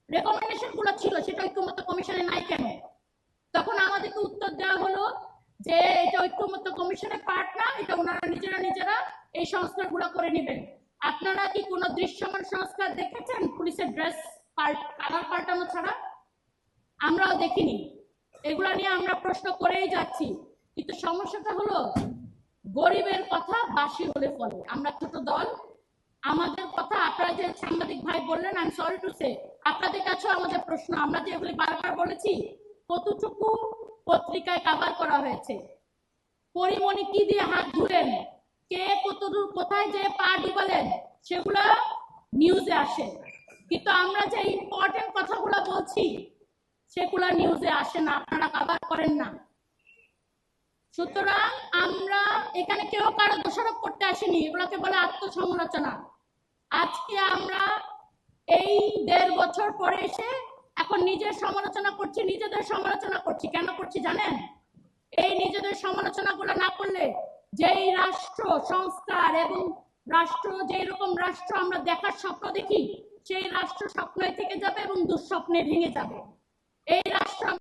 Recommendation গুলো ছিল সেটা ঐক্যমত্য কমিশনে নাই কেন? তখন আমাদেরকে উত্তর দেওয়া হলো যে এটা ঐক্যমত্য কমিশনের পার্ট না, এটা ওনারা নিজেরা এই সংস্কারগুলো করে নেবেন। আপনারা কি কোনো দৃশ্যমান সংস্কার দেখেছেন পুলিশের ড্রেস কালার পাল্টানো ছাড়া? আমরাও দেখিনি। এগুলা নিয়ে আমরা প্রশ্ন করেই যাচ্ছি, কিন্তু সমস্যাটা হলো গরিবের কথা বাসি হলে ফলে। আমরা ছোট দল, আমাদের কথা আপনারা যে সাংবাদিক ভাই বললেন, আমি সরি টু সে আপনাদের কাছেও আমাদের প্রশ্ন, আমরা যেগুলি বারবার বলেছি কতটুকু পত্রিকায় কভার করা হয়েছে, পরিমণি কি দিয়ে হাত ধুলেন, কে কতদূর কোথায় যে পা ডুবালেন, সেগুলো নিউজে আসে, কিন্তু আমরা যে ইম্পর্টেন্ট কথাগুলো বলছি সেগুলো নিউজে আসে না, আপনারা কভার করেন না। সুতরাং আমরা এখানে কেউ কারো দোষারোপ করতে আসেনি, এগুলোকে বলে আত্মসমালোচনা। আজকে আমরা এই 1.5 বছর পরে এসে এখন নিজের সমালোচনা করছি, নিজেদের সমালোচনা করছি। কেন করছি জানেন? এই নিজেদের সমালোচনাগুলো না করলে যেই রাষ্ট্র সংস্কার এবং রাষ্ট্র, যেই রকম রাষ্ট্র আমরা দেখার স্বপ্ন দেখি, সেই রাষ্ট্র স্বপ্নে থেকে যাবে এবং দুঃস্বপ্নে ভেঙে যাবে। এই রাষ্ট্র